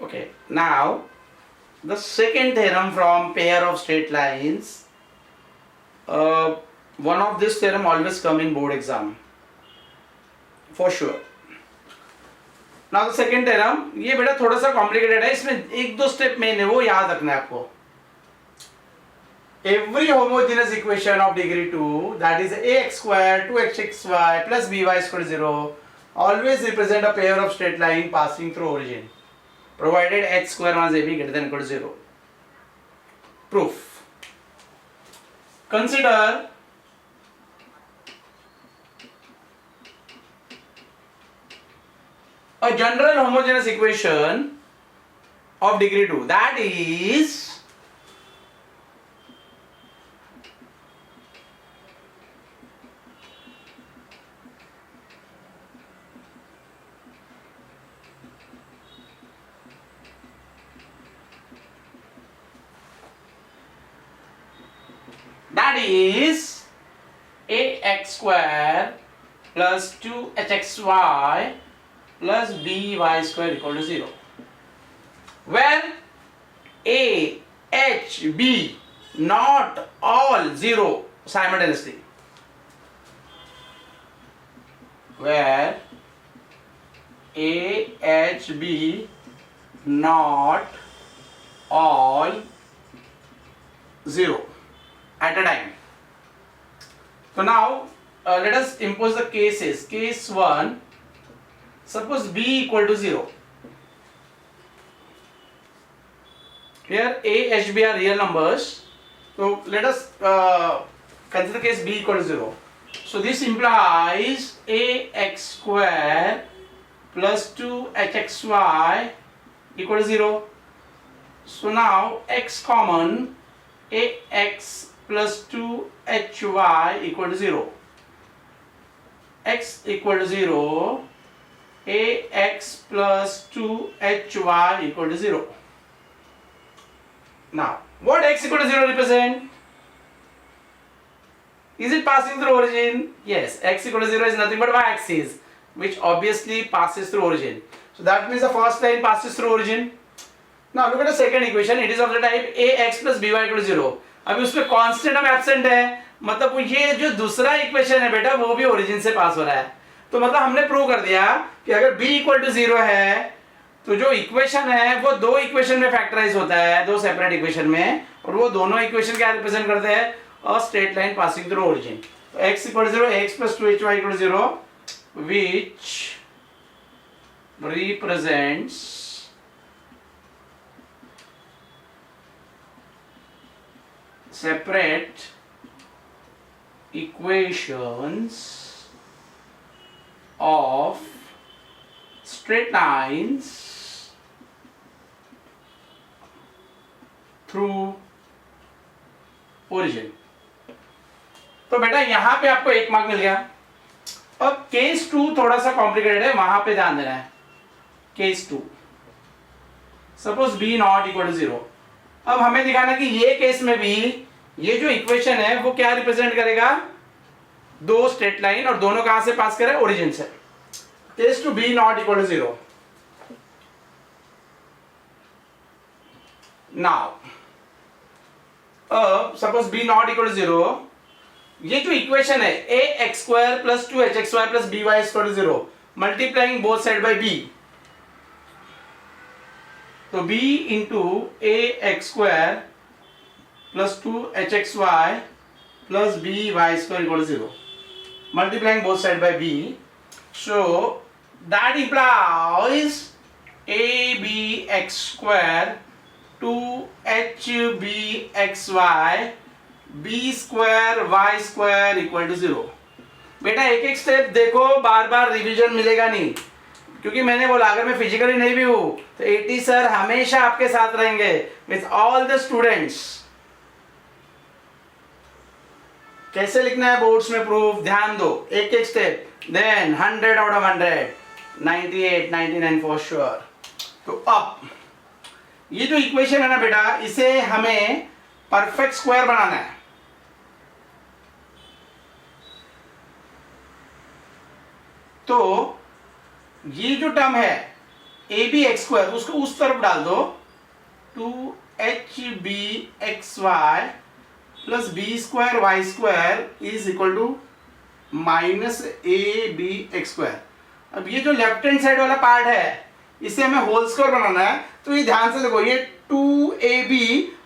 Okay, now the second theorem from pair of straight lines. One of this theorem always come in board exam for sure. Now the second theorem, ये बेटा थोड़ा सा complicated है, इसमें एक दो step main है, वो याद रखना है आपको. Every homogeneous equation of degree 2, that is ax square 2xy plus by square 0, always represent a pair of straight line passing through origin, provided x square minus ab greater than equal to 0. Proof. Consider a general homogeneous equation of degree 2, that is ax square plus 2hxy plus by square equal to 0, where a, h, b not all 0 simultaneously, where a, h, b not all 0 at a time. So now let us impose the cases. Case 1, suppose b equal to 0. Here a, h, b are real numbers. So let us consider case b equal to 0. So this implies ax square plus 2hxy equal to 0. So now x common, ax plus 2hy equal to 0. X equal to 0, ax plus 2hy equal to 0. Now, what x equal to 0 represent? Is it passing through origin? Yes, x equal to 0 is nothing but y-axis, which obviously passes through origin. So that means the first line passes through origin. Now look at the second equation. It is of the type ax plus by equal to 0. अभी उसमें constant अब absent है, मतलब ये जो दूसरा equation है बेटा वो भी ओरिजिन से पास हो रहा है. तो मतलब हमने प्रूव कर दिया कि अगर b इक्वल टू 0 है तो जो इक्वेशन है वो दो इक्वेशन में फैक्टराइज होता है, दो सेपरेट इक्वेशन में, और वो दोनों इक्वेशन क्या रिप्रेजेंट करते हैं? A straight line passing through origin. तो x equal to 0, x plus 2hy equal to 0, which represents separate equations of straight lines through origin. तो बेटा यहां पे आपको 1 मार्क मिल गया. अब केस 2 थोड़ा सा कॉम्प्लिकेटेड है, वहां पे ध्यान देना है. Case 2, suppose b not equal to 0. अब हमें दिखाना कि ये केस में भी ये जो इक्वेशन है वो क्या रिप्रेजेंट करेगा? दो स्ट्रेट लाइन, और दोनों कहां से पास करे? ओरिजिन से. Case two b not equal to 0. Now suppose b not equal to 0, ये जो इक्वेशन है ax square plus 2hxy plus by equal to 0, multiplying both side by b. तो b into ax square plus 2hxy plus by square equal to 0, multiplying both side by b. So that implies abx square 2hbxy b square y square equal to 0. बेटा एक एक step देखो, बार बार revision मिलेगा नहीं, क्योंकि मैंने बोला अगर मैं फिजिकली नहीं भी हूं तो 80 सर हमेशा आपके साथ रहेंगे विथ ऑल द स्टूडेंट्स. कैसे लिखना है बोर्ड्स में प्रूफ, ध्यान दो, एक एक step, then 100 out of 100, 98, 99 for sure. तो अब ये जो इक्वेशन है ना बेटा, इसे हमें परफेक्ट स्क्वायर बनाना है. तो ये जो टर्म है ए बी एक्स स्क्वायर, उसको उस तरफ डाल दो, 2hb xy plus B square Y square is equal to minus A B X square. अब ये जो लेफ्ट हैंड साइड वाला पार्ट है इसे हमें होल स्क्वायर बनाना है, तो ये ध्यान से देखो, ये 2ab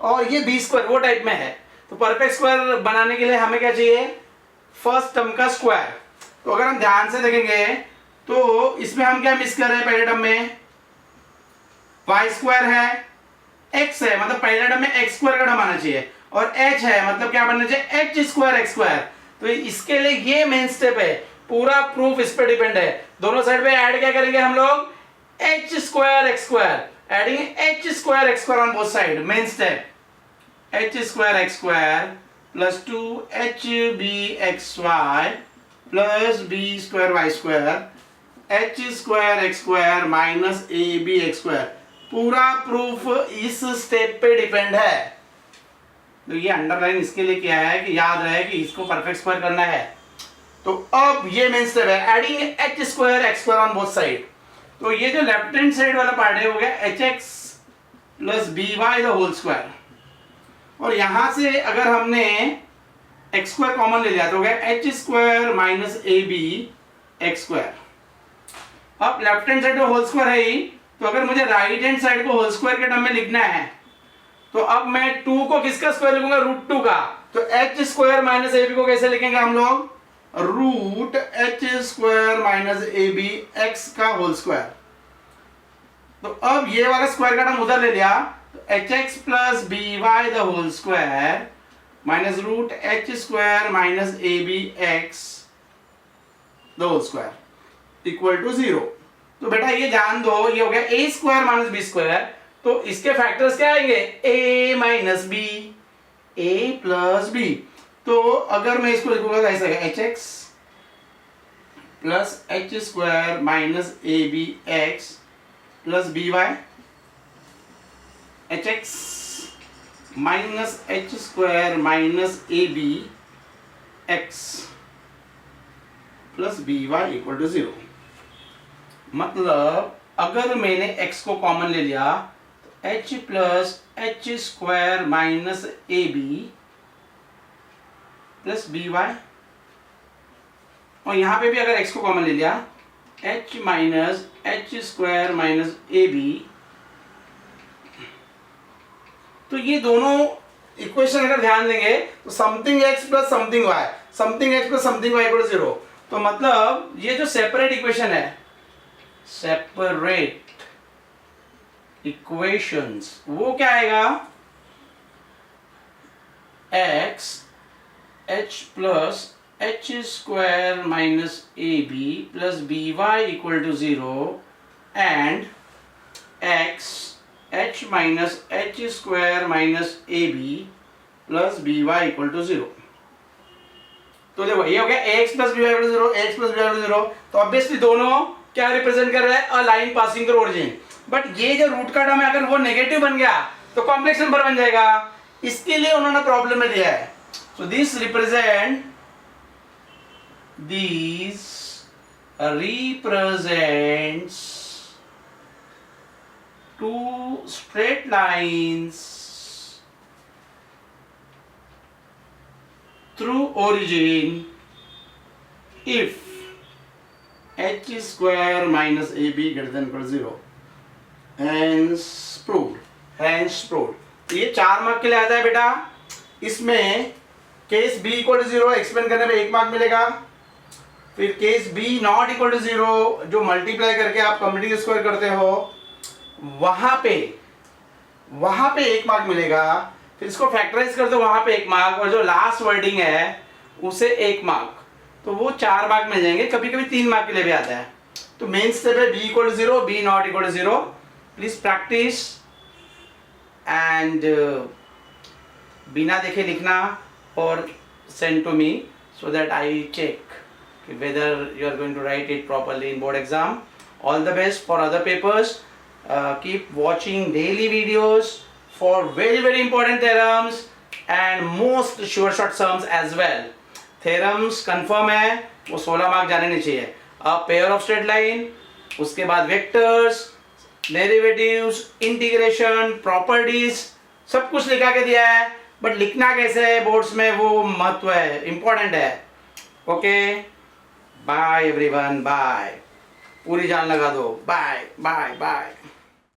और ये बी स्क्वायर वो टाइप में है, तो परफेक्ट स्क्वायर बनाने के लिए हमें क्या चाहिए, फर्स्ट टर्म का स्क्वायर। तो अगर हम ध्यान से देखेंगे तो इसमें हम क्या मिस कर रहे हैं, पहले टर्म में वाई स्क्वायर है, x है, मतलब पहले टर्म में एक्स स्क्वायर का टर्म आना चाहिए, और h है मतलब क्या बनना चाहिए, एच स्क्वायर एक्स स्क्वायर। तो इसके लिए ये मेन स्टेप है, पूरा प्रूफ इस पे डिपेंड है। दोनों साइड पे ऐड क्या करेंगे हम लोग, H square X square, adding H square X square on both side, main step H square X square plus 2hb(xy) plus B square Y square H square X square minus A B X square. पूरा proof इस step पे depend है। तो ये underline इसके लिए किया है कि याद रहे कि इसको परफेक्ट स्क्वायर करना है। तो अब ये मेन स्टेप है, adding H square X square on both side. तो ये जो लेफ्ट हैंड साइड वाला पार्ट है हो गया H X plus B Y the whole square, और यहां से अगर हमने एक्स स्क्वायर कॉमन ले लिया तो हो गया एच स्क्वायर माइनस ए बी एक्स स्क्वायर। अब लेफ्ट हैंड साइड में होल स्क्वायर है ही, तो अगर मुझे राइट हैंड साइड को होल स्क्वायर के टर्म में लिखना है तो अब मैं 2 को किसका स्क्वायर लिखूंगा, √2 का। तो एच स्क्वायर माइनस ए बी को कैसे लिखेंगे हम लोग, रूट एच स्क्वायर माइनस ए बी एक्स का होल स्क्वायर। तो अब ये वाला स्क्वायर का टर्म उधर ले लिया, तो H X plus B Y the whole square minus root H square minus A B X the whole square equal to 0। तो बेटा ये ध्यान दो, ये हो गया A square minus B square, तो इसके फैक्टर्स क्या आएंगे, a minus B, A plus B. तो अगर मैं इसको लिखूंगा तो ऐसा है H X plus H square minus A B X plus B Y, H X minus H square minus A B X plus B Y equal to 0। मतलब अगर मैंने x को कॉमन ले लिया तो h plus H square minus A B plus B Y, और यहां पे भी अगर x को कॉमन ले लिया h minus H square minus ए बी। तो ये दोनों इक्वेशन अगर ध्यान देंगे तो something x plus something y, something x plus something y equal to 0। तो मतलब ये जो सेपरेट इक्वेशन है, सेपरेट इक्वेशंस, वो क्या आएगा, x h plus H square minus A B plus B Y equal to 0 and x h minus H square minus A B plus B Y equal to 0। तो देखो ये हो गया ax plus B Y equal to 0, ax plus B Y equal to 0। तो obviously दोनों क्या represent कर रहा है, a line passing through origin. But ये जो रूट का टर्म है अगर वो नेगेटिव बन गया तो कॉम्प्लेक्स नंबर बन जाएगा, इसके लिए उन्होंने प्रॉब्लम में दिया है। So this represents two straight lines through origin if h square minus ab greater than equal to 0. Hence proved. Hence proved. तो ये 4 मार्क के लिए आता है बेटा। इसमें case b equal to 0 explain करने पे 1 मार्क मिलेगा। फिर case b not equal to 0 जो मल्टीप्लाई करके आप कंप्लीट स्क्वायर करते हो वहां पे 1 मार्क मिलेगा। फिर इसको फैक्टराइज कर दो वहां पे 1 मार्क, और जो लास्ट वर्डिंग है उसे 1 मार्क, तो वो 4 मार्क मिल जाएंगे। कभी कभी 3 मार्क के लिए भी आता है। तो मेन स्टेप है b equal to 0, b not equal to 0। Please practice and बिना देखे लिखना और send to me so that I check whether you are going to write it properly in board exam. All the best for other papers. Keep watching daily videos for very important theorems and most sure short sums as well. Theorems confirm है, वो 16 mark जाने नहीं चाहिए। A pair of straight line, उसके बाद vectors, derivatives, integration, properties, सब कुछ लिखा के दिया है, बट लिखना कैसे है बोर्ड्स में वो महत्व है, इंपॉर्टेंट है। ओके, बाय एवरीवन, बाय, पूरी जान लगा दो, बाय बाय बाय।